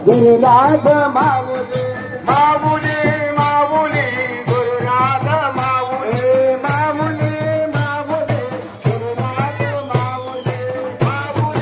गुरुनाथ माऊली माऊली माऊली गुरुनाथ माऊली माऊली माऊली गुरुनाथ माऊली माऊली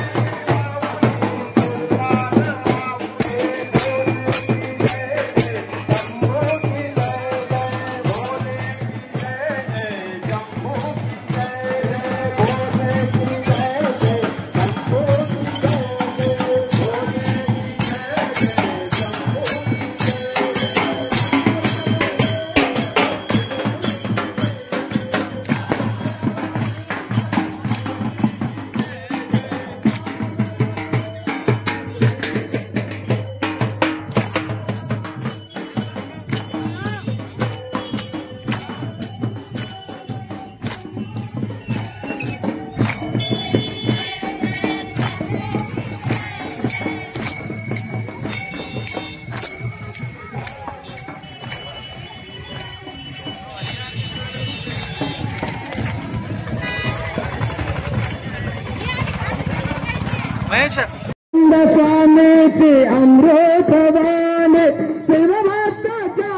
स्वामीची अमृतवाणी शिवभक्ताच्या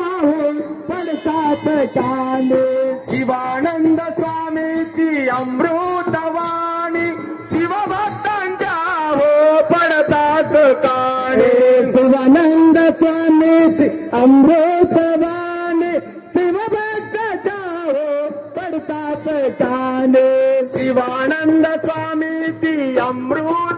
पडतात काने शिवानंद स्वामीची अमृतवाणी शिवभक्तांच्या पडतात काने शिवानंद स्वामीची अमृतवाणी शिवभक्ताच्या पडतात काने शिवानंद स्वामीची अमृतवाणी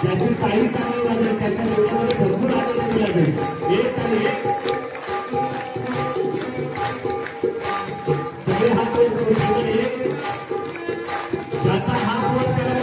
ज्याची साई चांगली लागेल त्याच्या डोक्यामध्ये भरपूर आनंद लागेल एक आणि एक सगळे हात वर करून सांगेल एक ज्याचा हात वर केला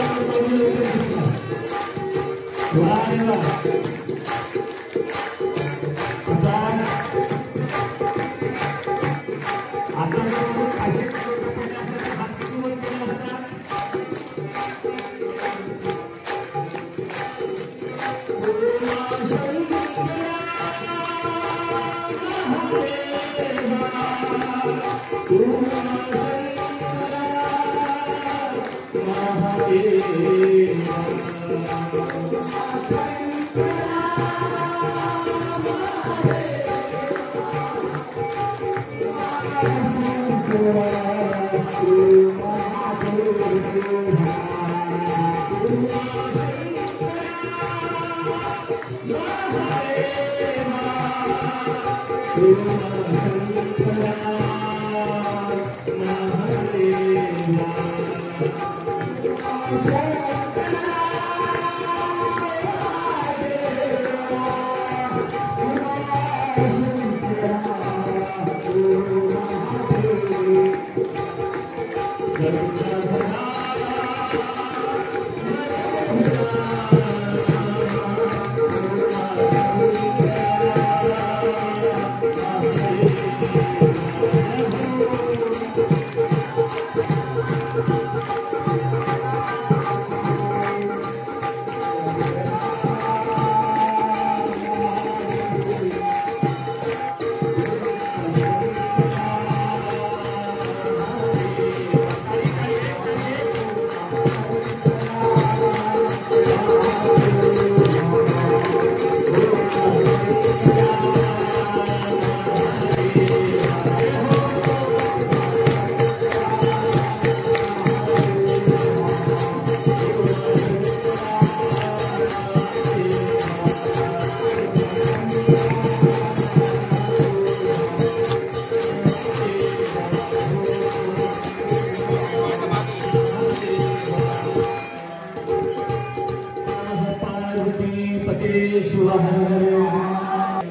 शिव हर हर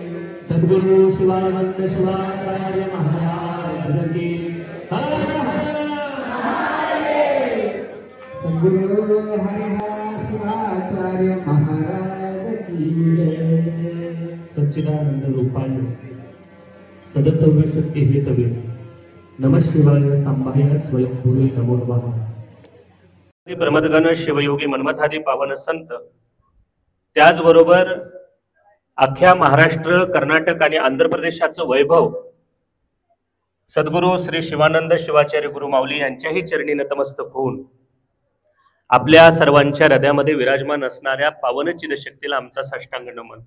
सद्गुरु शिवानंद शिवाचार्य महाराज की हर सद्गुरु हरिहर शिवाचार्य महाराज की सच्चिदानंद रूपाय सदसर्व शक्ती हेतवे नमः शिवाय सांबाय स्वयंभूवे नमो नमः। प्रमदगण शिवयोगी मन्मथादी पावन संत, त्याचबरोबर अख्ख्या महाराष्ट्र, कर्नाटक आणि आंध्र प्रदेशाचं वैभव सद्गुरू श्री शिवानंद शिवाचार्य गुरु माऊली यांच्याही चरणी नतमस्तक होऊन आपल्या सर्वांच्या हृदयामध्ये विराजमान असणाऱ्या पावन चिदशक्तीला आमचा साष्टांग नमन।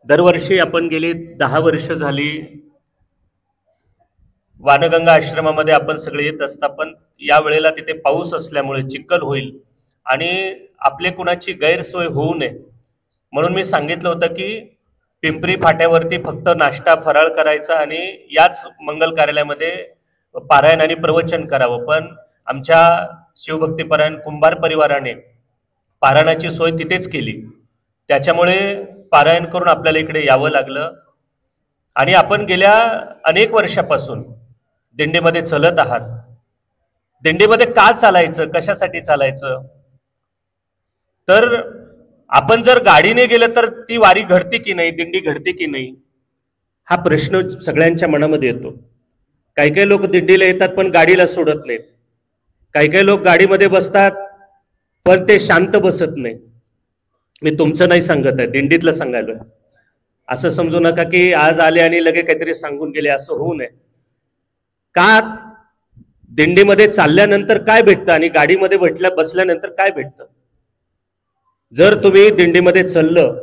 दरवर्षी आपण गेली 10 वर्ष झाली वानगंगा आश्रमामध्ये आपण सगळे येत असता, पण या वेळेला तिथे पाऊस असल्यामुळे चिखल होईल आणि आपले कुणाची गैरसोय होऊ नये म्हणून मी सांगितलं होतं की पिंपरी फाट्यावरती फक्त नाश्ता फराळ करायचा आणि याच मंगल कार्यालयामध्ये पारायण आणि प्रवचन करावं। पण आमच्या शिवभक्तीपरायण कुंभार परिवाराने पारायणाची सोय तिथेच केली, त्याच्यामुळे पारायण करून आपल्याला इकडे यावं लागलं। आणि आपण गेल्या अनेक वर्षापासून दिंडीमध्ये चलत आहात। दिंडीमध्ये का चालायचं, कशासाठी चालायचं? तर आपण जर गाडीने गेलं तर ती वारी घडते की नाही, दिंडी घडते की नाही, हा प्रश्न सगळ्यांच्या मनामध्ये येतो। काही काही लोक दिंडीला येतात पण गाडीला सोडत नाहीत, काही काही लोक गाडीमध्ये बसतात पण ते शांत बसत नाही। मी तुमचं नाही सांगत आहे, दिंडीतलं सांगायलोय। असं समजू नका की आज आले आणि लगे काहीतरी सांगून गेले, असं होऊ नये। का दिंडीमध्ये चालल्यानंतर काय भेटतं आणि गाडीमध्ये बसल्यानंतर काय भेटतं? जर तुम्ही दिंडीमध्ये चाललं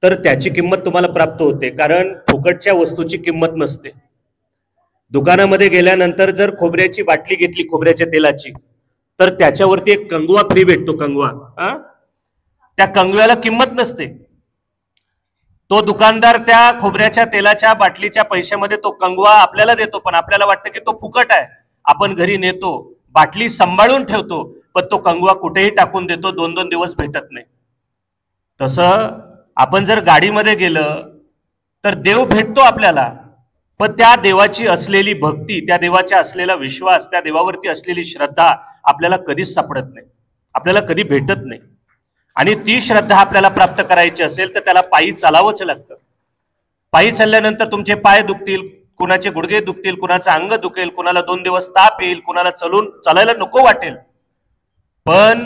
तर त्याची किंमत तुम्हाला प्राप्त होते, कारण फुकटच्या वस्तूची किंमत नसते। दुकानामध्ये गेल्यानंतर जर खोबऱ्याची बाटली घेतली, खोबऱ्याच्या तेलाची, तर त्याच्यावरती एक कंगवा फ्री भेटतो, कंगवा। त्या कंगव्याला किंमत नसते। तो दुकानदार त्या खोबऱ्याच्या तेलाच्या बाटलीच्या पैशामध्ये तो कंगवा आपल्याला देतो, पण आपल्याला वाटतं की तो फुकट आहे। आपण घरी नेतो, बाटली सांभाळून ठेवतो, पण तो कंगवा कुठेही टाकून देतो, 2-2 दिवस भेटत नाही। तसं आपण जर गाडीमध्ये गेलं तर देव भेटतो आपल्याला, पण त्या देवाची असलेली भक्ती, त्या देवाचा असलेला विश्वास, त्या देवावरती असलेली श्रद्धा आपल्याला कधीच सापडत नाही, आपल्याला कधी भेटत नाही। आणि ती श्रद्धा आपल्याला प्राप्त करायची असेल तर त्याला पायी चालावंच लागतं। पायी चालल्यानंतर तुमचे पाय दुखतील, कुणाचे गुडघे दुखतील, कुणाचं अंग दुखेल, कुणाला 2 दिवस ताप येईल, कुणाला चालायला नको वाटेल, पण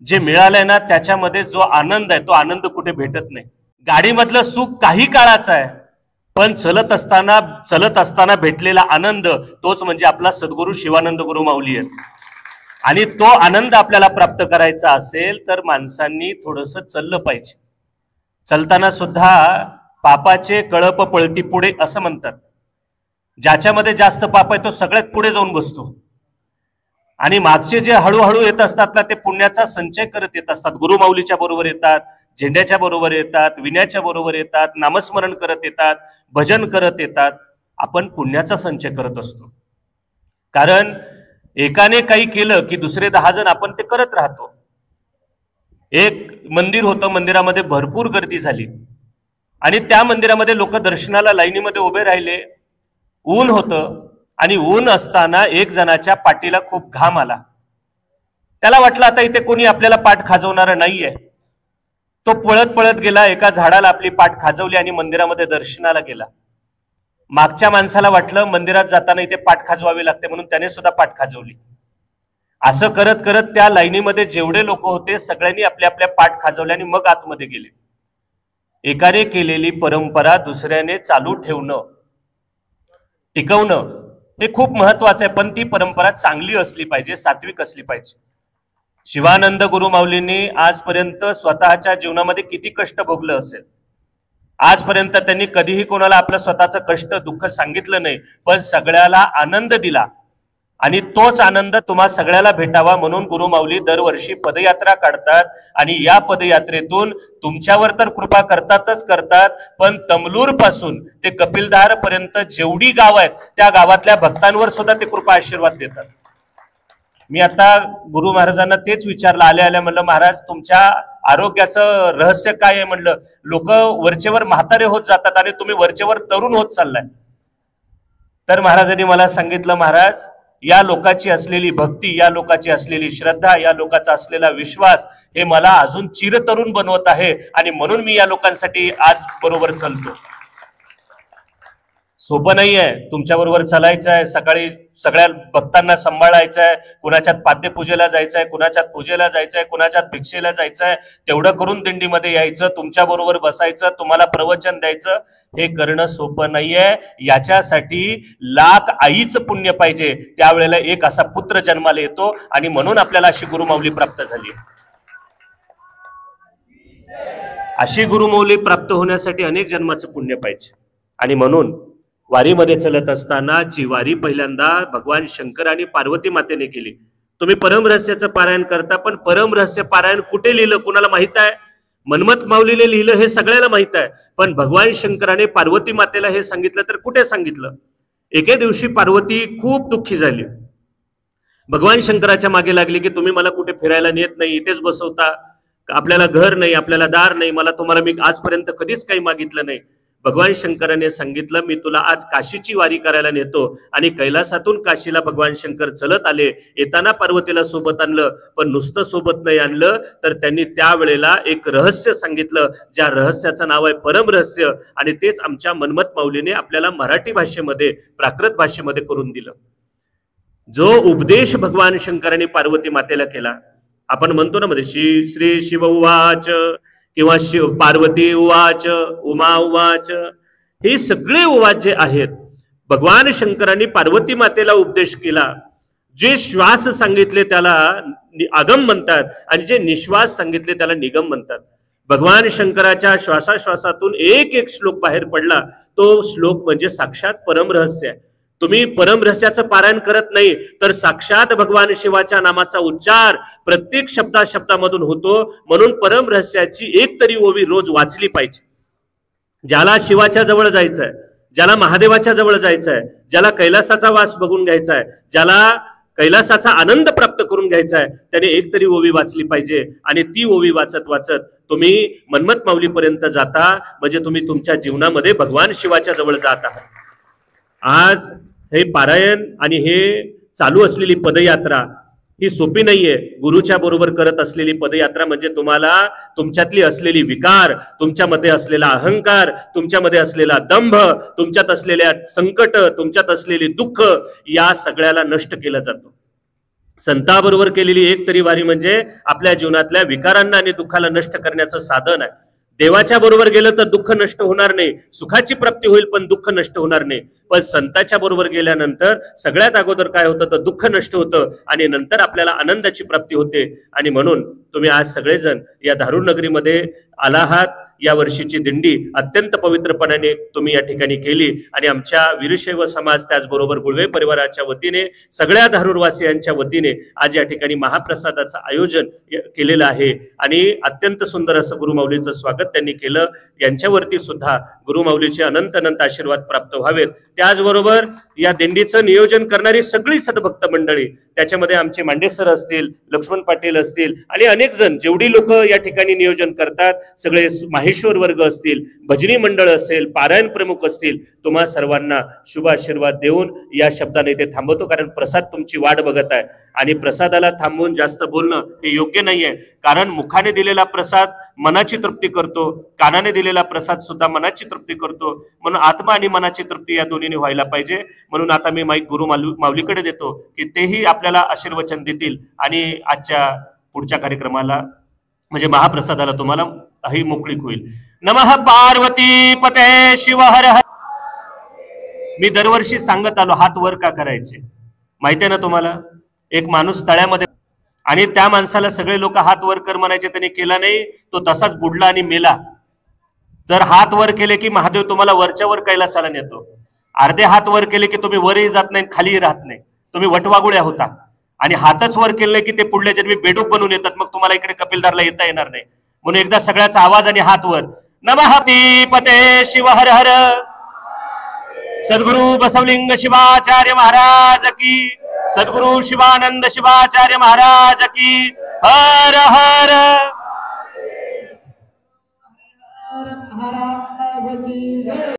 जे मिळालंय ना त्याच्यामध्ये जो आनंद आहे तो आनंद कुठे भेटत नाही। गाडीमधलं सुख काही काळाचं आहे, पण चलत असताना भेटलेला आनंद तोच म्हणजे आपला सद्गुरू शिवानंद गुरु माऊली आहे। आणि तो आनंद आपल्याला प्राप्त करायचा असेल तर माणसांनी थोडंसं चाललं पाहिजे। चालताना सुद्धा पापाचे कळप पळती पुढे असं म्हणतात। ज्याच्यामध्ये जास्त पाप आहे तो सगळ्यात पुढे जाऊन बसतो आणि मागचे जे हळूहळू येत असतात ना ते पुण्याचा संचय करत येत असतात। गुरु माऊलीच्या बरोबर येतात, झेंड्याच्या बरोबर येतात, विण्याच्या बरोबर येतात, नामस्मरण करत येतात, भजन करत येतात। आपण पुण्याचा संचय करत असतो, कारण एकाने काही केलं की दुसरे 10 जण आपण ते करत राहतो। एक मंदिर होतं, मंदिरामध्ये भरपूर गर्दी झाली आणि त्या मंदिरामध्ये लोक दर्शनाला लाईनीमध्ये उभे राहिले। ऊन होतं आणि ऊन असताना एक जणाच्या पाठीला खूप घाम आला। त्याला वाटलं आता इथे कोणी आपल्याला पाठ खाजवणार नाहीये। तो पळत पळत गेला, एका झाडाला आपली पाठ खाजवली आणि मंदिरामध्ये दर्शनाला गेला। मागच्या माणसाला वाटलं मंदिरात जाताना इथे पाठ खाजवावी लागते म्हणून त्याने सुद्धा पाठ खाजवली। असं करत करत त्या लाईनीमध्ये जेवढे लोक होते सगळ्यांनी आपल्या आपल्या पाठ खाजवल्या आणि मग आतमध्ये गेले। एकाने केलेली परंपरा दुसऱ्याने चालू ठेवणं, टिकवणं हे खूप महत्वाचं आहे, पण ती परंपरा चांगली असली पाहिजे, सात्विक असली पाहिजे। शिवानंद गुरु माऊलींनी आजपर्यंत स्वतःच्या जीवनामध्ये किती कष्ट भोगलं असेल। आजपर्यंत त्यांनी कधीही कोणाला आपलं स्वतःचं कष्ट दुःख सांगितलं नाही, पण सगळ्याला आनंद दिला आणि तोच आनंद तुम्हा सगळ्याला भेटावा म्हणून गुरु माऊली दरवर्षी पदयात्रा काढतात आणि या पदयात्रेतून तुमच्यावर तर कृपा करतातच करतात, पण तमलूर पासून ते कपिलधार पर्यंत जेवढी गाव आहेत त्या गावातल्या भक्तांवर सुद्धा ते कृपा आशीर्वाद देतात। मी आता गुरु महाराजांना तेच विचारलं आल्या आल्या, म्हणलं महाराज तुमच्या आरोग्याचं रहस्य काय आहे म्हणलं, लोक वरचेवर म्हातारे होत जातात आणि तुम्ही वरचेवर तरुण होत चाललाय. तर महाराजांनी मला सांगितलं, महाराज या लोकांची असलेली भक्ती, या लोकांची असलेली श्रद्धा, या लोकांचा असलेला विश्वास हे मला अजून चिरतरुण बनवत आहे आणि म्हणून मी या लोकांसाठी आज बरोबर चालतो. सोपं नाहीये तुमच्याबरोबर चालायचं आहे, सकाळी सगळ्या भक्तांना सांभाळायचं आहे, कुणाच्यात पाद्यपूजेला जायचं आहे, कुणाच्यात पूजेला जायचं आहे, कुणाच्यात भिक्षेला जायचं आहे, तेवढं करून दिंडीमध्ये यायचं, तुमच्या बरोबर बसायचं, तुम्हाला प्रवचन द्यायचं, हे करणं सोपं नाहीये. याच्यासाठी लाख आईचं पुण्य पाहिजे, त्यावेळेला एक असा पुत्र जन्माला येतो आणि म्हणून आपल्याला अशी गुरुमाऊली प्राप्त झाली. अशी गुरुमाऊली प्राप्त होण्यासाठी अनेक जन्माचं पुण्य पाहिजे. आणि म्हणून वारीमध्ये चलत असताना जी वारी पहिल्यांदा भगवान शंकर आणि पार्वती मातेने केली. तुम्ही परमरहस्याचं पारायण करता, पण परमरहस्य पारायण कुठे लिहिलं कुणाला माहित आहे? मन्मथ माऊलीने लिहिलं हे सगळ्याला माहित आहे, पण भगवान शंकराने पार्वती मातेला हे सांगितलं तर कुठे सांगितलं? एके दिवशी पार्वती खूप दुःखी झाली, भगवान शंकराच्या मागे लागली की तुम्ही मला कुठे फिरायला नेत नाही, इथेच बसवता, आपल्याला घर नाही, आपल्याला दार नाही, तुम्हाला मी आजपर्यंत कधीच काही मागितलं नाही. भगवान शंकराने सांगितलं, मी तुला आज काशीची वारी करायला नेतो. आणि कैलासातून काशीला भगवान शंकर चलत आले. येताना पार्वतीला सोबत आणलं, पण नुसतं सोबत नाही आणलं तर त्यांनी त्यावेळेला एक रहस्य सांगितलं, ज्या रहस्याचं नाव आहे परमरहस्य. आणि तेच आमच्या मन्मथ माऊलीने आपल्याला मराठी भाषेमध्ये, प्राकृत भाषेमध्ये करून दिलं. जो उपदेश भगवान शंकराने पार्वती मातेला केला, आपण म्हणतो ना मध्ये श्री शिव उवाच किंवा शिव पार्वती उवाच, उमा उवाच, हे सगळे उवाच जे आहेत भगवान शंकरांनी पार्वती मातेला उपदेश केला. जे श्वास सांगितले त्याला आगम म्हणतात आणि जे निश्वास सांगितले त्याला निगम म्हणतात. भगवान शंकराच्या श्वासाश्वासातून एक एक श्लोक बाहेर पडला, तो श्लोक म्हणजे साक्षात परमरहस्य आहे. तुम्ही परमरहस्याचं पारायण करत नाही तर साक्षात भगवान शिवाच्या नामाचा उच्चार प्रत्येक शब्दामधून होतो. म्हणून परमरहस्याची एक तरी ओवी रोज वाचली पाहिजे. ज्याला शिवाच्या जवळ जायचंय, ज्याला महादेवाच्या जवळ जायचंय, ज्याला कैलासाचा वास बघून घ्यायचा आहे, ज्याला कैलासाचा आनंद प्राप्त करून घ्यायचा आहे, त्याने एक तरी ओवी वाचली पाहिजे. आणि ती ओवी वाचत वाचत तुम्ही मन्मथ माऊलीपर्यंत जाता, म्हणजे तुम्ही तुमच्या जीवनामध्ये भगवान शिवाच्या जवळ जात आहात. आज हे पारायण आणि हे चालू असलेली पदयात्रा ही सोपी नाहीये. गुरुच्या बरोबर करत असलेली पदयात्रा म्हणजे तुम्हाला तुमच्यातली असलेली विकार, तुमच्यामध्ये असलेला अहंकार, तुमच्यामध्ये असलेला दंभ, तुमच्यात असलेल्या संकट, तुमच्यात असलेली दुःख, या सगळ्याला नष्ट केलं जातं. संताबरोबर केलेली एक तरी वारी म्हणजे आपल्या जीवनातल्या विकारांना आणि दुःखाला नष्ट करण्याचं साधन आहे. देवाच्या बरोबर गेलं तर दुःख नष्ट होणार नाही, सुखाची प्राप्ती होईल पण दुःख नष्ट होणार नाही. पण संताच्या बरोबर गेल्यानंतर सगळ्यात अगोदर काय होतं तर दुःख नष्ट होतं आणि नंतर आपल्याला आनंदाची प्राप्ती होते. आणि म्हणून तुम्ही आज सगळेजण या धारूर नगरीमध्ये आला आहात. या वर्षीची दिंडी अत्यंत पवित्रपणाने तुम्ही या ठिकाणी केली आणि आमच्या वीरशैव समाज त्याचबरोबर गुळवे परिवाराच्या वतीने, सगळ्या धारूरवासियांच्या वतीने आज या ठिकाणी महाप्रसादाचं आयोजन केलेलं आहे. आणि अत्यंत सुंदर असं गुरुमाऊलीचं स्वागत त्यांनी केलं. यांच्यावरती सुद्धा गुरुमाऊलीचे अनंत अनंत आशीर्वाद प्राप्त व्हावेत. त्याचबरोबर या दिंडीचं नियोजन करणारी सगळी सद्भक्त मंडळी, त्याच्यामध्ये आमचे मांडे सर असतील, लक्ष्मण पाटील असतील आणि अनेक जण, जेवढी लोक या ठिकाणी नियोजन करतात, सगळे माहेश्वर वर्ग असतील, भजनी मंडळ असेल, पारायण प्रमुख असतील, तुम्हा सर्वांना शुभ आशीर्वाद देऊन या शब्दाने ते थांबवतो. कारण प्रसाद तुमची वाट बघत आहे आणि प्रसादाला थांबवून जास्त बोलणं हे योग्य नाहीये. कारण मुखाने दिलेला प्रसाद मनाची तृप्ती करतो, कानाने दिलेला प्रसाद सुद्धा मनाची तृप्ती करतो. म्हणून आत्मा आणि मनाची तृप्ती या दोन्हीने व्हायला पाहिजे. म्हणून आता मी माईक गुरु माऊलीकडे देतो की तेही आपल्याला आशीर्वचन देतील आणि आजच्या पुढच्या कार्यक्रमाला म्हणजे महाप्रसादाला तुम्हाला ही मोकळीक होईल. नमः पार्वती पते शिव हर हर. मी दरवर्षी सांगत आलो हात वर का करायचे माहितीये ना तुम्हाला. एक माणूस तळ्यामध्ये आणि त्या माणसाला सगळे लोक हात वर कर म्हणायचे, त्याने केला नाही, तो तसाच बुडला आणि मेला. जर हात वर केले की महादेव तुम्हाला वरच्या वर कैलासाला नेतो. अर्धे हात वर केले की तुम्ही वरही जात नाही, खालीही राहत नाही, तुम्ही वटवागुळ्या होता. आणि हातच वर केले की ते पुढल्या जन्मी बेडूक बनून येतात, मग तुम्हाला इकडे कपिलदारला येता येणार नाही. म्हणून एकदा सगळ्याचा आवाज आणि हात वर. नमः पते शिव हर हर. सद्गुरु बसवलिंग शिवाचार्य महाराज की, सद्गुरु शिवानंद शिवाचार्य महाराज की. हर हर महाराज की जय.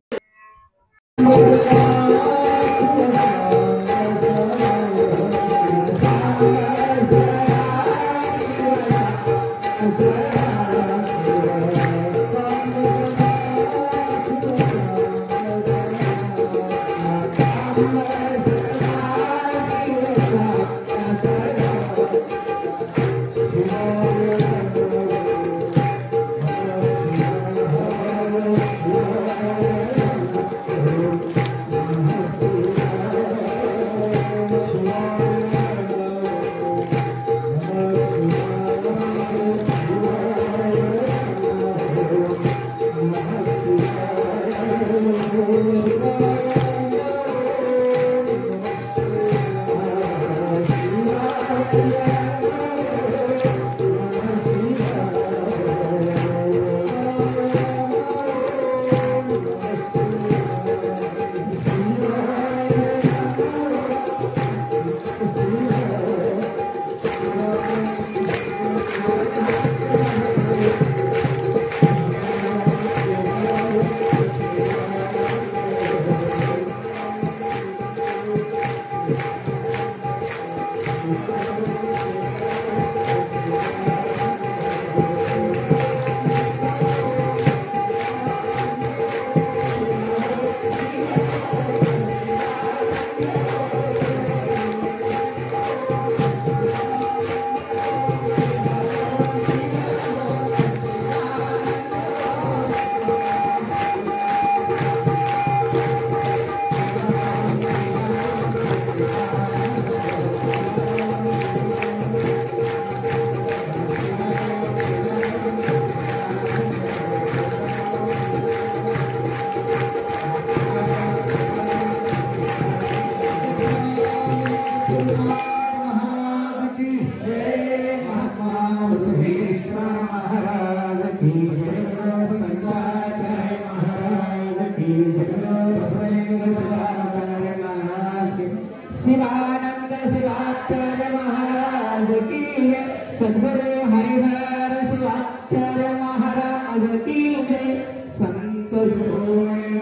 शिवानंद शिवाचार्य महाराज की जय. सद्गुरु हरिहर शिवाचार्य महाराज की जय. संत शिरोमणी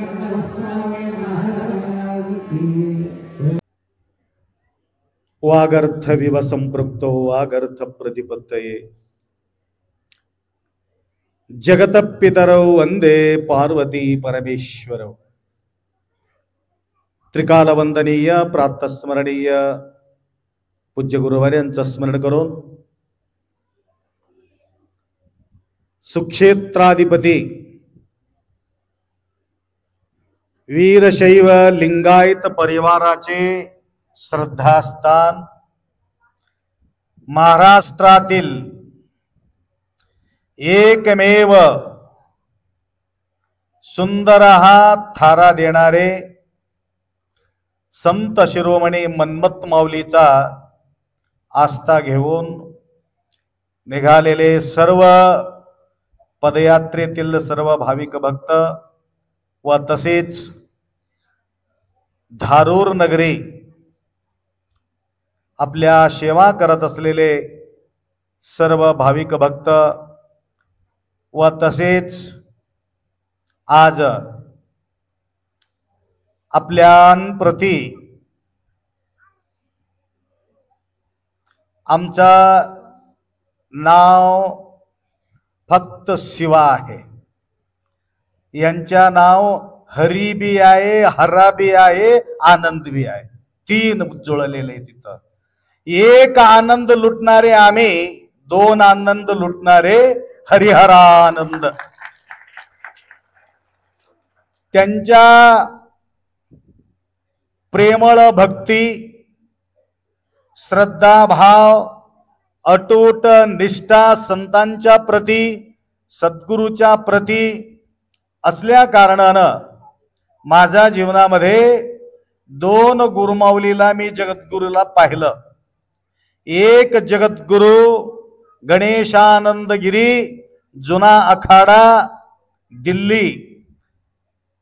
स्वामी महाराज की जय. वागर्थ विव संपृक्तो वागर्थ प्रतिपत्तये जगत पितरौ वंदे पार्वती परमेश्वरौ. त्रिकालवंदनीय प्रातस्मरणीय पूज्य गुरुवार्यांचं स्मरण करून सुक्षेत्राधिपती वीरशैव लिंगायत परिवाराचे श्रद्धास्थान महाराष्ट्रातील एकमेव सुंदर हा थारा देणारे संत शिरोमणी मन्मथ माऊलीचा आस्था घेऊन निघालेले सर्व पदयात्रेतील सर्व भाविक भक्त व तसेच धारूर नगरी आपल्या सेवा करत असलेले सर्व भाविक भक्त व तसेच आज आपल्याप्रती आमचा नाव फक्त शिवा आहे, यांच्या नाव हरी बी आहे, हरा बी आहे, आनंद बी आहे. तीन जुळलेले तिथं. एक आनंद लुटणारे आम्ही, दोन आनंद लुटणारे हरिहरानंद. त्यांच्या प्रेमळ भक्ती, श्रद्धा भाव, अटूट निष्ठा संतांच्या प्रती, सद्गुरूच्या प्रती असल्या कारणानं माझ्या जीवनामध्ये दोन गुरुमाऊलीला मी जगद्गुरूला पाहिलं. एक जगद्गुरु गणेशानंद गिरी, जुना आखाडा, दिल्ली.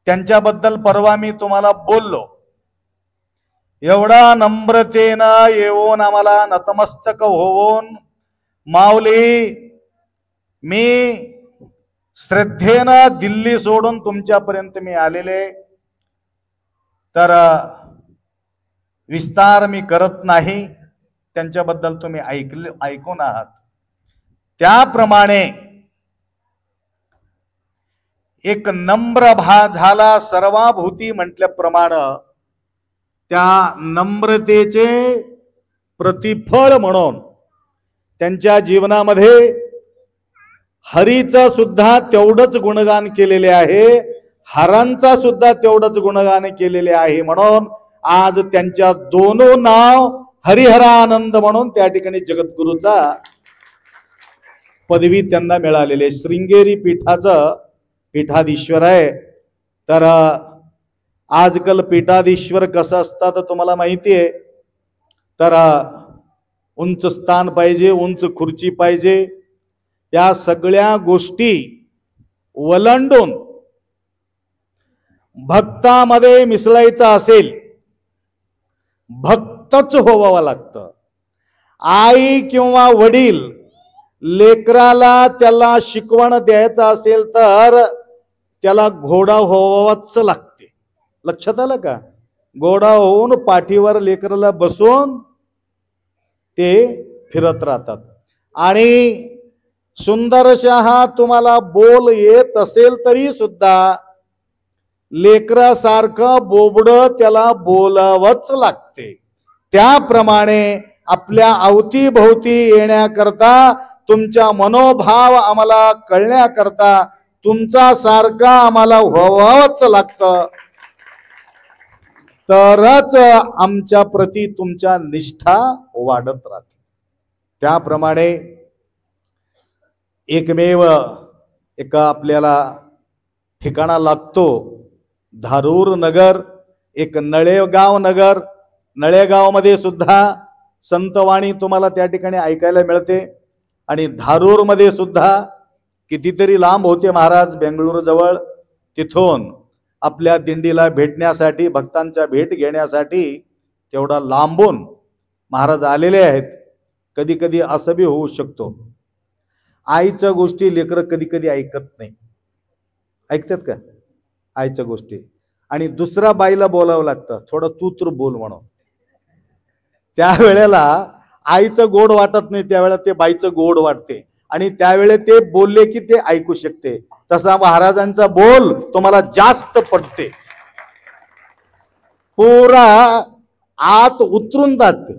त्यांच्याबद्दल परवा मी तुम्हाला बोललो. एवढा नम्रतेनं येऊन आम्हाला नतमस्तक होऊन, माऊली मी श्रद्धेनं दिल्ली सोडून तुमच्यापर्यंत मी आलेले, तर विस्तार मी करत नाही, त्यांच्याबद्दल तुम्ही ऐकून आहात. त्याप्रमाणे एक नम्र झाला सर्वाभूती म्हटल्याप्रमाणे त्या नम्रतेचे प्रतिफळ म्हणून त्यांच्या जीवनामध्ये हरीचं सुद्धा तेवढंच गुणगान केलेले आहे, हरांचा सुद्धा तेवढंच गुणगान केलेले आहे. म्हणून आज त्यांच्या दोनों नाव हरिहरानंद म्हणून त्या ठिकाणी जगद्गुरूचा पदवी त्यांना मिळालेली. श्रृंगेरी पीठाचं पीठाधीश्वर आहे. तर आजकाल पीठाधीश्वर कसं असतात तुम्हाला माहिती आहे. तर उंच स्थान पाहिजे, उंच खुर्ची पाहिजे, या सगळ्या गोष्टी वलंडून भक्तामध्ये मिसळायचं असेल, भक्तच व्हावं लागतं. आई किंवा वडील लेकराला त्याला शिकवण द्यायचं असेल तर त्याला घोडा व्हावंच लागते. लक्षात आलं का? घोडा होऊन पाठीवर लेकराला बसवून ते फिरत राहतात. आणि सुंदरशा तुम्हाला बोल येत असेल तरी सुद्धा लेकरासारखं बोबड त्याला बोलावंच लागते. त्याप्रमाणे आपल्या अवतीभोवती येण्याकरता, तुमच्या मनोभाव आम्हाला कळण्याकरता तुमचा सारखा आम्हाला व्हावंच लागतं, तरच आमच्या प्रती तुमच्या निष्ठा वाढत राहते. त्याप्रमाणे एकमेव एका आपल्याला ठिकाणा लागतो, धारूर नगर, एक नळेगाव नगर. नळेगावमध्ये सुद्धा संतवाणी तुम्हाला त्या ठिकाणी ऐकायला मिळते. आणि धारूरमध्ये सुद्धा कितीतरी लांब होते महाराज, बेंगळूर जवळ. तिथून आपल्या दिंडीला भेटण्यासाठी, भक्तांच्या भेट घेण्यासाठी तेवढा लांबून महाराज आलेले आहेत. कधी कधी असं बी होऊ शकतो, आईच्या गोष्टी लेकरं कधी कधी ऐकत नाही. ऐकतात का आईच्या गोष्टी? आणि दुसऱ्या बाईला बोलावं लागतं, थोडं तू तर बोल म्हणून. त्यावेळेला आईचं गोड वाटत नाही, त्यावेळेला ते बाईचं गोड वाटते. आणि त्यावेळे ते बोलले की ते ऐकू शकते. तसा महाराजांचा बोल तुम्हाला जास्त पडते, पुरा आत उतरून जाते.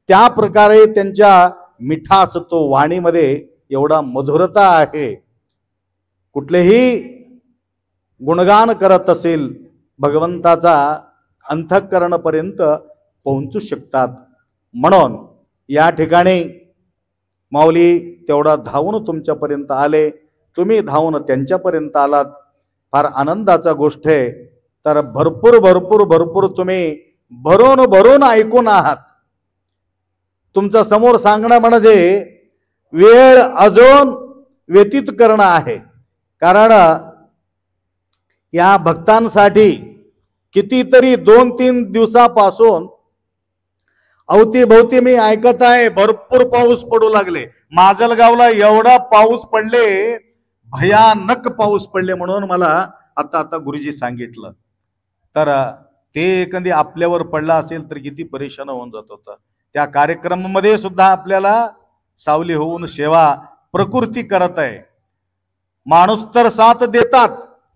त्या प्रकारे त्यांच्या मिठास तो वाणीमध्ये एवढा मधुरता आहे. कुठलेही गुणगान करत असेल भगवंताचा अंतःकरणपर्यंत पोहोचू शकतात. म्हणून या ठिकाणी माऊली तेवढा धावून तुमच्यापर्यंत आले, तुम्ही धावून त्यांच्यापर्यंत आलात. फार आनंदाचा गोष्ट आहे. तर भरपूर भरपूर भरपूर तुम्ही भरून भरून ऐकून आहात. तुमच्या समोर सांगणं म्हणजे वेळ अजून व्यतीत करणं आहे. कारण या भक्तांसाठी कितीतरी 2-3 दिवसापासून अवतीभोवती मी ऐकत आहे भरपूर पाऊस पडू लागले. माजलगावला एवढा पाऊस पडले, भयानक पाऊस पडले म्हणून मला आता गुरुजी सांगितलं. तर ते एखादी आपल्यावर पडला असेल तर किती परेशान होऊन जात होतं. त्या कार्यक्रमामध्ये सुद्धा आपल्याला सावली होऊन सेवा प्रकृती करत आहे. माणूस तर साथ देतात,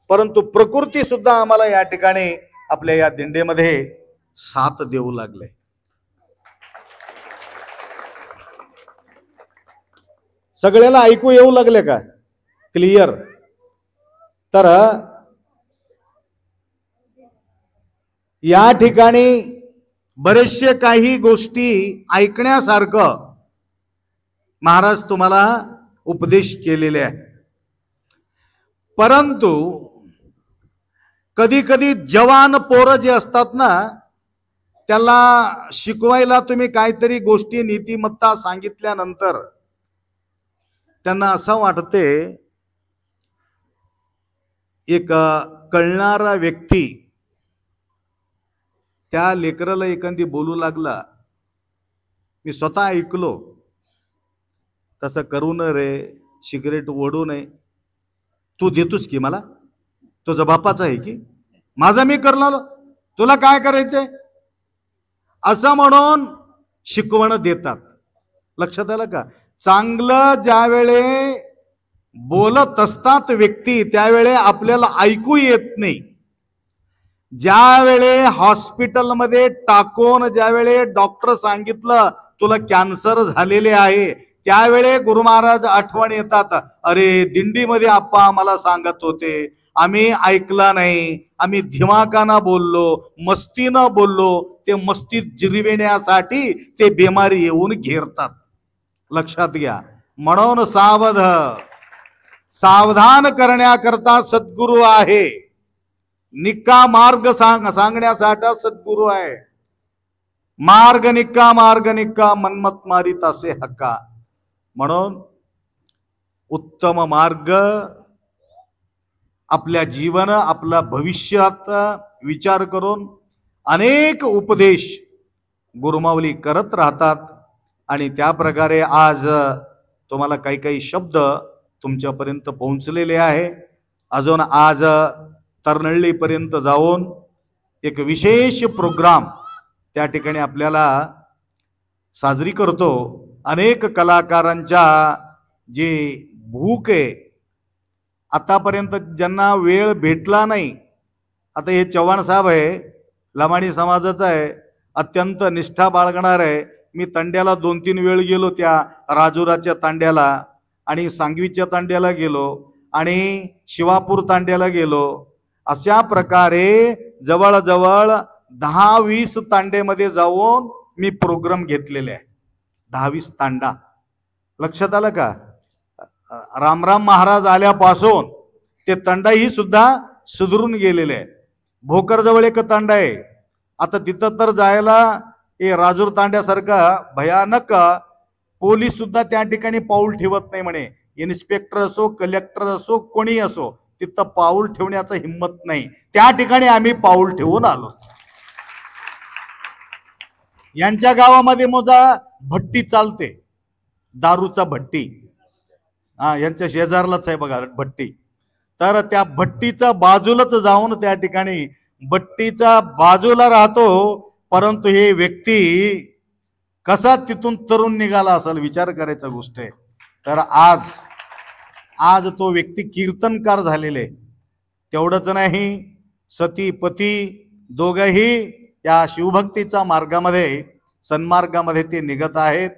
परंतु प्रकृती सुद्धा आम्हाला या ठिकाणी आपल्या या दिंडीमध्ये साथ देऊ लागले. सगळ्याला ऐकू येऊ लागले का क्लिअर? तर या ठिकाणी बरेचसे काही गोष्टी ऐकण्यासारखं महाराज तुम्हाला उपदेश केलेले आहे. परंतु कधी कधी जवान पोरं जे असतात ना, त्याला शिकवायला तुम्ही काहीतरी गोष्टी नीतिमत्ता सांगितल्यानंतर त्यांना असं वाटते एक कळणारा व्यक्ती त्या लेकराला एखादी बोलू लागला. मी स्वतः ऐकलो, तसं करू नये रे, सिगरेट ओढू नये, तू देतोस की मला, तुझा बापाचा आहे की, माझा मी करणार, तुला काय करायचंय, असं म्हणून शिकवण देतात. लक्षात आलं का? चांगलं ज्यावेळे बोलत असतात व्यक्ती त्यावेळे आपल्याला ऐकू येत नाही. ज्यावेळे हॉस्पिटलमध्ये टाकून ज्यावेळे डॉक्टर सांगितलं तुला कॅन्सर झालेले आहे, त्यावेळे गुरु महाराज आठवण येतात. अरे दिंडीमध्ये आप्पा आम्हाला सांगत होते, आम्ही ऐकला नाही, आम्ही धिमाकानं बोललो, मस्तीनं बोललो. ते मस्तीत जिरविण्यासाठी ते बिमारी येऊन घेरतात. लक्षात घ्या. म्हणून सावधान करण्याकरता सद्गुरु आहे, निक्का मार्ग सांगण्यासाठी सद्गुरु आहे. मार्ग निक्का मनमत मारित असे हक्का. म्हणून उत्तम मार्ग आपल्या जीवन, आपल्या भविष्यात विचार करून अनेक उपदेश गुरुमाऊली करत राहतात. आणि त्या प्रकारे आज तुम्हाला काही काही शब्द तुमच्यापर्यंत पोहोचलेले आहे. अजून आज तरनळ्ळीपर्यंत जाऊन एक विशेष प्रोग्राम त्या ठिकाणी आपल्याला साजरी करतो. अनेक कलाकारांच्या जी भूक आहे, आतापर्यंत ज्यांना वेळ भेटला नाही, आता हे चव्हाण साहेब आहे, लमाणी समाजाचा आहे, अत्यंत निष्ठा बाळगणार आहे. मी तांड्याला 2-3 वेळ गेलो, त्या राजुराच्या तांड्याला आणि सांगवीच्या तांड्याला गेलो आणि शिवापूर तांड्याला गेलो. अशा प्रकारे जवळजवळ 10-20 तांड्यामध्ये जाऊन मी प्रोग्राम घेतलेले आहे. 10-20 तांडा. लक्षात आलं का? रामराम महाराज आल्यापासून ते तांडाही सुद्धा सुधरून गेलेले आहे. भोकरजवळ एक तांडा आहे, आता तिथं तर जायला हे राजूर तांड्यासारखा भयानक पोलीस सुद्धा त्या ठिकाणी पाऊल ठेवत नाही म्हणे. इन्स्पेक्टर असो, कलेक्टर असो, कोणी असो, तिथं पाऊल ठेवण्याचं हिंमत नाही. त्या ठिकाणी आम्ही पाऊल ठेवून आलो. यांच्या गावामध्ये मोजा भट्टी चालते, दारूचा भट्टी. यांच्या शेजारलाच आहे बघा भट्टी. तर त्या भट्टीच्या बाजूलाच जाऊन त्या ठिकाणी भट्टीच्या बाजूला राहतो, परंतु हे व्यक्ती कसा तिथून तरुण निघाला असेल, विचार करायचा गोष्ट आहे. तर आज तो व्यक्ती कीर्तनकार झालेले. तेवढंच नाही, सती पती दोघंही या शिवभक्तीच्या मार्गामध्ये, सन्मार्गामध्ये ते निघत आहेत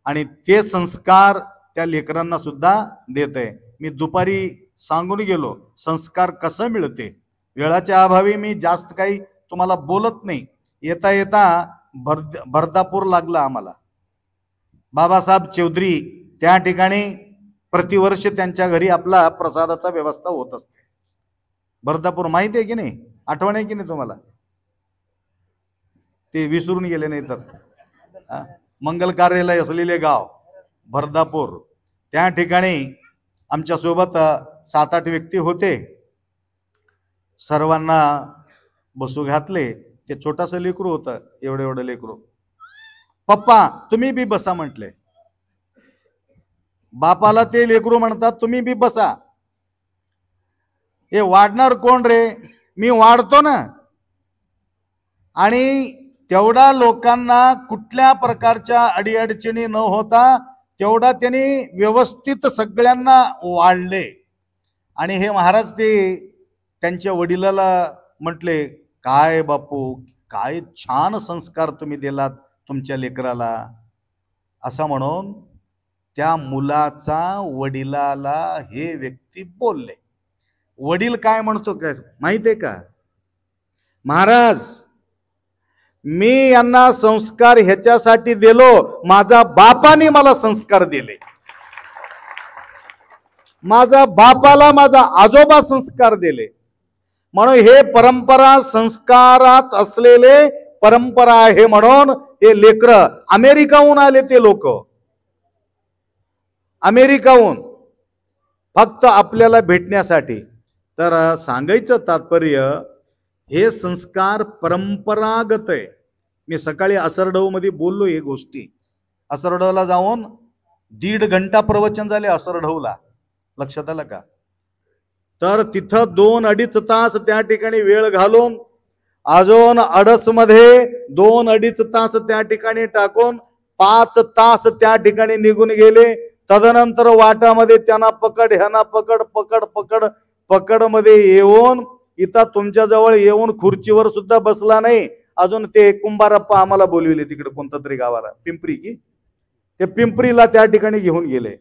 आणि ते संस्कार त्या लेकरांना सुद्धा देत आहे. मी दुपारी सांगून गेलो संस्कार कसं मिळते. वेळाच्या अभावी मी जास्त काही तुम्हाला बोलत नाही. येता येता भरदापूर लागला आम्हाला. बाबासाहेब चौधरी त्या ठिकाणी प्रतिवर्ष त्यांच्या घरी आपला प्रसादाचा व्यवस्था होत असते. भरदापूर माहिती आहे की नाही? आठवण आहे की नाही तुम्हाला? ते विसरून गेले नाही तर. मंगल कार्यालय असलेले गाव भरदापूर. त्या ठिकाणी आमच्या सोबत 7-8 व्यक्ती होते. सर्वांना बसू घातले. ते छोटासा लेकरू होतं, एवढं लेकरू. पप्पा तुम्ही बी बसा म्हटले. बापाला ते लेकरू म्हणतात तुम्ही बी बसा. हे वाढणार कोण रे? मी वाढतो ना. आणि तेवढा लोकांना कुठल्या प्रकारच्या अडीअडचणी न होता तेवढा त्यांनी व्यवस्थित सगळ्यांना वाढले. आणि हे महाराज ते त्यांच्या वडिलाला म्हटले, काय बापू, काय छान संस्कार तुम्ही दिलात तुमच्या लेकराला, असं म्हणून त्या मुलाचा वडिलाला हे व्यक्ती बोलले. वडील काय म्हणतो काय माहिती आहे का? महाराज मी यांना संस्कार ह्याच्यासाठी दिलो, माझा बापाने मला संस्कार दिले. माझा बापाला माझा आजोबा संस्कार दिले. म्हणून हे परंपरा संस्कारात असलेले परंपरा आहे. म्हणून हे लेकर अमेरिकाहून आले, ते लोक अमेरिकाहून फक्त आपल्याला भेटण्यासाठी. तर सांगायचं तात्पर्य, हे संस्कार परंपरागत आहे. मी सकाळी असरडव मध्ये बोललो हे गोष्टी. असरडवला जाऊन 1.5 घंटा प्रवचन झाले असरढवला. लक्षात आलं का? तर तिथं 2-2.5 तास त्या ठिकाणी वेळ घालून अजून अडसमध्ये 2-2.5 तास त्या ठिकाणी टाकून 5 तास त्या ठिकाणी निघून गेले. तदनंतर वाटामध्ये त्यांना पकड ह्यांना पकड पकड पकड पकड मध्ये येऊन इथं तुमच्या जवळ येऊन खुर्चीवर सुद्धा बसला नाही. अजून ते कुंभारप्पा आम्हाला बोलविले तिकडे कोणत्या तरी गावाला, पिंपरी की ते पिंपरीला त्या ठिकाणी घेऊन गेले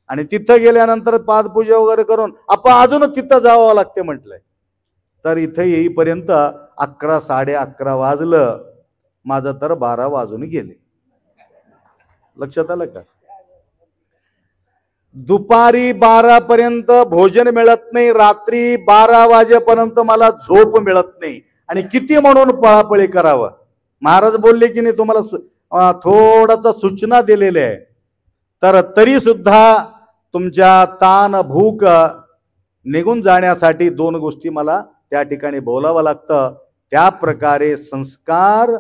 आणि तिथं गेल्यानंतर पादपूजा वगैरे करून आपण अजून तिथं जावं लागते म्हटलंय. तर इथं येईपर्यंत 11 11:30 वाजलं. माझं तर 12 वाजून गेले. लक्षात आलं का? दुपारी 12 पर्यंत भोजन मिळत नाही, रात्री 12 वाजेपर्यंत मला झोप मिळत नाही. आणि किती म्हणून पळापळी करावं. महाराज बोलले की नाही तुम्हाला थोडासा सूचना दिलेल्या आहे. तर तरी सुद्धा तुमच्या ताण भूक निघून जाण्यासाठी 2 गोष्टी मला त्या ठिकाणी बोलावं लागतं. त्या प्रकारे संस्कार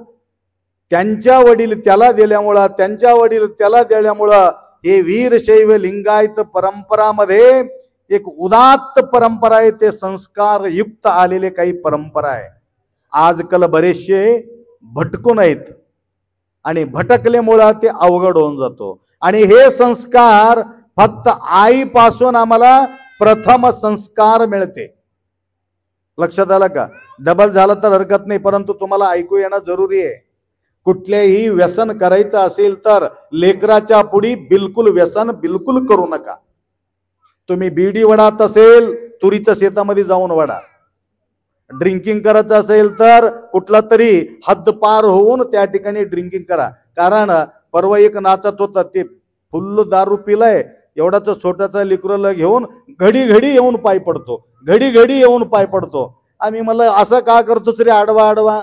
त्यांच्या वडील त्याला दिल्यामुळं, त्यांच्या वडील त्याला दिल्यामुळं हे वीरशैव लिंगायत परंपरामध्ये एक उदात्त परंपरा आहे. ते संस्कार युक्त आलेले काही परंपरा आहे. आजकाल बरेचसे भटकून आहेत आणि भटकल्यामुळं ते अवघड होऊन जातो. आणि हे संस्कार फक्त आईपासून आम्हाला प्रथम संस्कार मिळते. लक्षात आलं का? डबल झालं तर हरकत नाही, परंतु तुम्हाला ऐकू येणं जरुरी आहे. कुठलेही व्यसन करायचं असेल तर लेकराच्या पुढी बिलकुल व्यसन बिलकुल करू नका. तुम्ही बीडी वडात असेल तुरीच्या शेतामध्ये जाऊन वडा. ड्रिंकिंग करायचं असेल तर कुठला तरी हद्द पार होऊन त्या ठिकाणी ड्रिंकिंग करा. कारण परवा एक नाचत होता, ते फुल्ल दारू पिलाय, एवढाच छोटाचा लेकरूला घेऊन घडी घडी येऊन पाय पडतो, घडी घडी येऊन पाय पडतो. आम्ही म्हणलं असं का करतोच रे आडवा आडवा?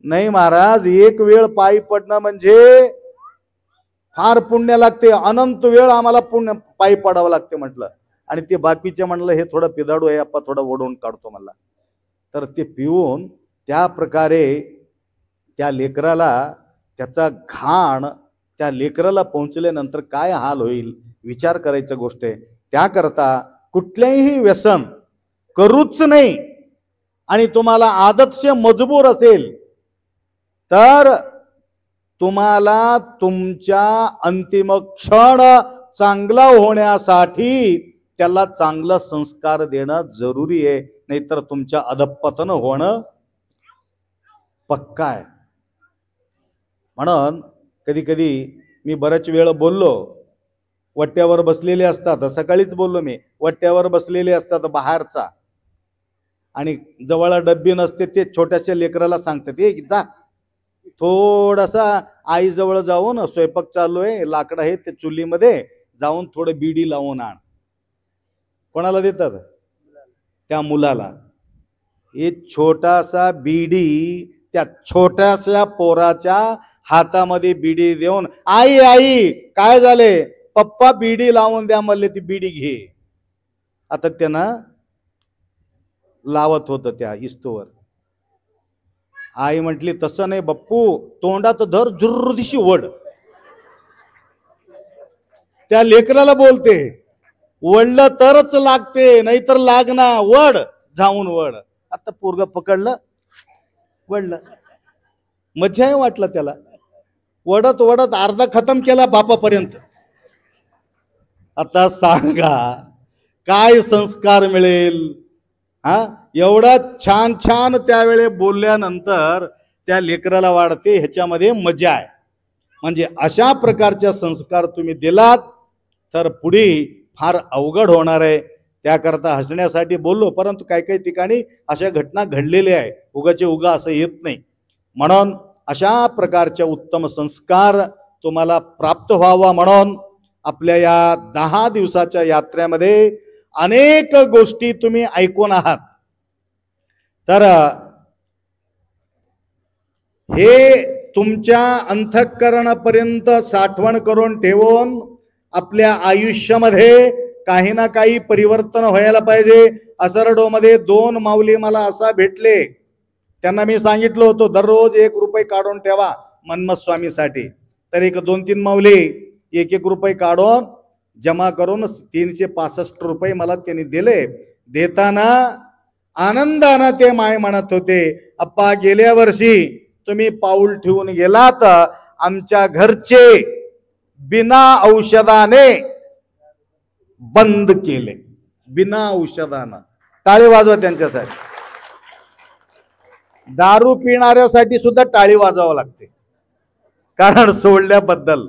नाही महाराज, एक वेळ पायी पडणं म्हणजे फार पुण्य लागते. अनंत वेळ आम्हाला पुण्य पायी पडावं लागते म्हटलं. आणि ते बाकीचे म्हणलं हे थोडं पिदाडू आहे, आपण थोडं ओढून काढतो म्हणला. तर ते पिऊन त्या प्रकारे त्या लेकराला त्याचा घाण त्या लेकराला पोहोचल्यानंतर काय हाल होईल विचार करायची गोष्ट आहे. त्याकरता कुठलेही व्यसन करूच नाही. आणि तुम्हाला आदतशे मजबूर असेल तर तुम्हाला तुमच्या अंतिम क्षण चांगला होण्यासाठी त्याला चांगला संस्कार देणं जरुरी आहे. नाहीतर तुमच्या अधपतन होणं पक्का आहे. म्हणून कधी कधी मी बऱ्याच वेळ बोललो, वट्ट्यावर बसलेले असतात, सकाळीच बोललो मी, वट्ट्यावर बसलेले असतात बाहेरचा आणि जवळ डब्बी नसते, ते छोट्याशा लेकराला सांगतात ए जा थोडासा आईजवळ जाऊन स्वयंपाक चालू आहे, लाकडं आहे ते चुलीमध्ये, जाऊन थोडं बीडी लावून आण. कोणाला देतात? त्या मुलाला. एक छोटासा बीडी त्या छोट्याशा पोराच्या हातामध्ये बीडी देऊन, आई आई काय झाले? पप्पा बीडी लावून द्या म्हणले, ती बीडी घे. आता त्यानं लावत होतं त्या इस्तूवर. आई म्हटली तसं नाही बप्पू, तोंडात धर जुर्र दिशी वड. त्या लेकराला बोलते वडलं तरच लागते, नाहीतर लागना, वड जाऊन वड. आता पोरग पकडलं, वडलं. मजा वाटलं त्याला. वडत वडत अर्धा खतम केला बापापर्यंत. आता सांगा काय संस्कार मिळेल? हा, एवढा छान छान त्यावेळे बोलल्यानंतर त्या लेकराला वाढते ह्याच्यामध्ये मजा आहे. म्हणजे अशा प्रकारच्या संस्कार तुम्ही दिलात तर पुढे फार अवघड होणार आहे. त्याकरता हसण्यासाठी बोललो, परंतु काही काही ठिकाणी अशा घटना घडलेल्या आहे. उगाचे उगा असं येत नाही. म्हणून अशा प्रकारच्या उत्तम संस्कार तुम्हाला प्राप्त व्हावा म्हणून आपल्या या 10 दिवसाच्या यात्रेमध्ये अनेक गोष्टी तुम्ही ऐकून आहात. तर हे तुमच्या अंतःकरणापर्यंत साठवण करून ठेवून आपल्या आयुष्यामध्ये काही ना काही परिवर्तन व्हायला पाहिजे. असरडोमध्ये 2 माऊली मला असा भेटले, त्यांना मी सांगितलं होतं दररोज 1 रुपये काढून ठेवा मन्मथ स्वामीसाठी. तर एक 2-3 माऊली 1-1 रुपये काढून जमा करून 365 रुपये मला त्यांनी दिले. देताना आनंदानं ते माय म्हणत होते, अप्पा गेल्या वर्षी तुम्ही पाऊल ठेवून गेलात, आमच्या घरचे बिना औषधाने बंद केले, बिना औषधानं. टाळी वाजवा त्यांच्यासाठी. दारू पिणाऱ्यासाठी सुद्धा टाळी वाजवावं लागते, कारण सोडल्याबद्दल.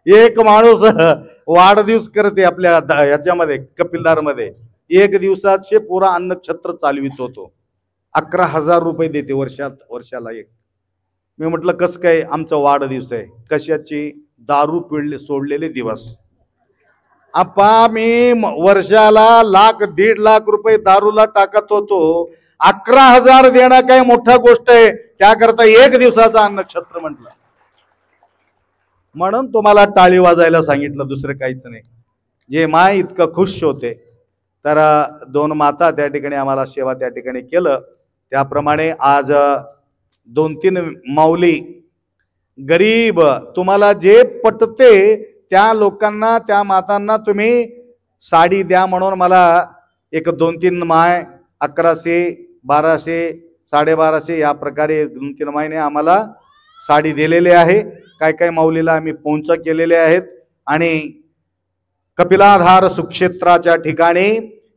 एक माणूस वाढदिवस करते आपल्या याच्यामध्ये कपिलदार मध्ये, 1 दिवसाचे पुरा अन्नछत्र चालवित होतो, 11,000 रुपये देते वर्षाला एक. मी म्हटलं कस काय? आमचा वाढदिवस आहे. कशाची? दारू पिळले सोडलेले दिवस. आपा मी वर्षाला 1,00,000 1.5 लाख रुपये दारूला टाकत होतो, 11,000 देणं काय मोठा गोष्ट आहे? त्याकरता 1 दिवसाचा अन्नछत्र म्हटलं. म्हणून तुम्हाला टाळी वाजायला सांगितलं, दुसरं काहीच नाही. जे माय इतकं खुश होते, तर 2 माता त्या ठिकाणी आम्हाला सेवा त्या ठिकाणी केलं. त्याप्रमाणे आज 2-3 माऊली गरीब, तुम्हाला जे पटते त्या लोकांना, त्या मातांना तुम्ही साडी द्या म्हणून मला एक 2-3 माय 1100, 1200, 1250 या प्रकारे 2-3 महिने आम्हाला साडी दिलेले आहे. काय काय माऊलीला आम्ही पोंचा केलेले आहेत. आणि कपिलाधार सुक्षेत्राच्या ठिकाणी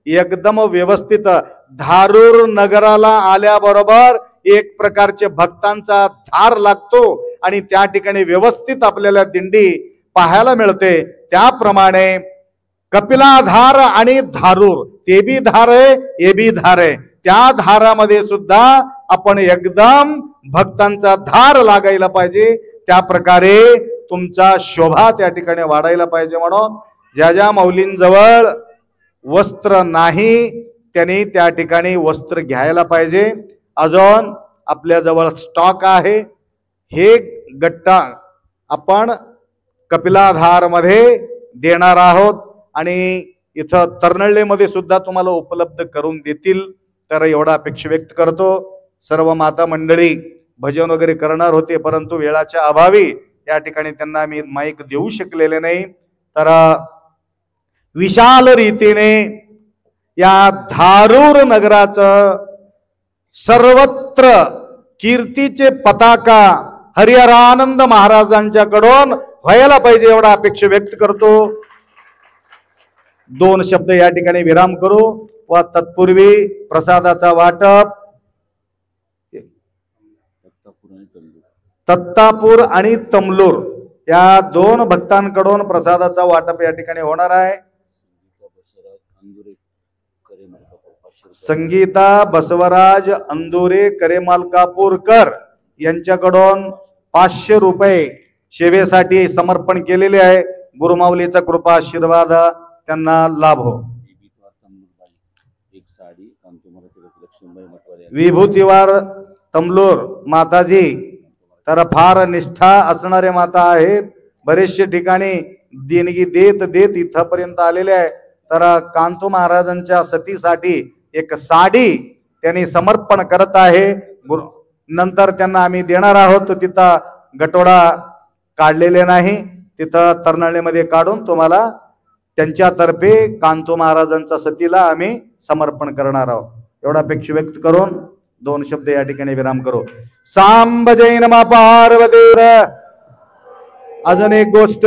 एकदम व्यवस्थित, धारूर नगराला आल्याबरोबर एक प्रकारचे भक्तांचा धार लागतो आणि त्या ठिकाणी व्यवस्थित आपल्याला दिंडी पाहायला मिळते. त्याप्रमाणे कपिलाधार आणि धारूर, ते बी धार आहे, हे बी धार आहे. त्या धारामध्ये सुद्धा आपण एकदम भक्तांचा धार लागायला पाहिजे. त्या प्रकारे तुमचा शोभा त्या ठिकाणी वाढायला पाहिजे. म्हणून ज्या ज्या माऊलींजवळ वस्त्र नाही त्यांनी त्या ठिकाणी वस्त्र घ्यायला पाहिजे. अजून आपल्याजवळ स्टॉक आहे, हे गट्टा आपण कपिलाधार मध्ये देणार आहोत आणि इथं तरनळ्ळेमध्ये सुद्धा तुम्हाला उपलब्ध करून देतील. तर एवढा अपेक्षा व्यक्त करतो. सर्व माता मंडळी भजन वगैरे करणार होते, परंतु वेळाच्या अभावी या ठिकाणी त्यांना मी माईक देऊ शकलेले नाही. तर विशाल रीतीने या धारूर नगराचं सर्वत्र कीर्तीचे पताका हरिहरानंद महाराजांच्याकडून व्हायला पाहिजे, एवढा अपेक्षा व्यक्त करतो. 2 शब्द या ठिकाणी विराम करू व तत्पूर्वी प्रसादाचा वाटप तत्तापूर आणि तमलूर या 2 भक्तांकडून प्रसादाचा वाटप या ठिकाणी होणार आहे. संगीता बसवराज अंदुरे करेमालकापूरकर यांच्याकडून 500 रुपये सेवेसाठी समर्पण केलेले आहे. गुरुमाऊलीचा कृपा आशीर्वाद त्यांना लाभो. विभूतीवार तमलूर माताजी तर फार निष्ठा असणारे माता आहेत. बरेचशे ठिकाणी देणगी देत देत इथपर्यंत आलेले आहे. तर कांतो महाराजांच्या सतीसाठी एक साडी त्यांनी समर्पण करत आहे. नंतर त्यांना आम्ही देणार आहोत. तिथं गटोडा काढलेले नाही, तिथं तरनळ्ळेमध्ये काढून तुम्हाला त्यांच्यातर्फे कांतो महाराजांच्या सतीला आम्ही समर्पण करणार आहोत. एवढा अपेक्षा व्यक्त करून 2 शब्द या ठिकाणी विराम करू. सांब जय नमः पार्वती. अजून एक गोष्ट,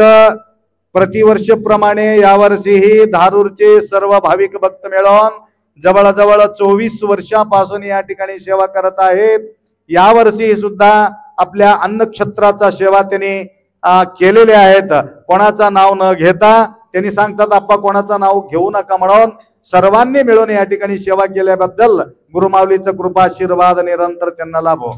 प्रतिवर्षप्रमाणे यावर्षीही धारूरचे सर्व भाविक भक्त मिळून जवळजवळ 24 वर्षापासून या ठिकाणी सेवा करत आहेत. यावर्षी सुद्धा आपल्या अन्नक्षत्राचा सेवा त्यांनी केलेले आहेत. कोणाचं नाव न घेता त्यांनी सांगतात आप्पा कोणाचं नाव घेऊ नका म्हणून सर्वांनी मिळून या ठिकाणी सेवा केल्याबद्दल गुरुमाऊलीचा कृपा आशीर्वाद निरंतर त्यांना लाभो.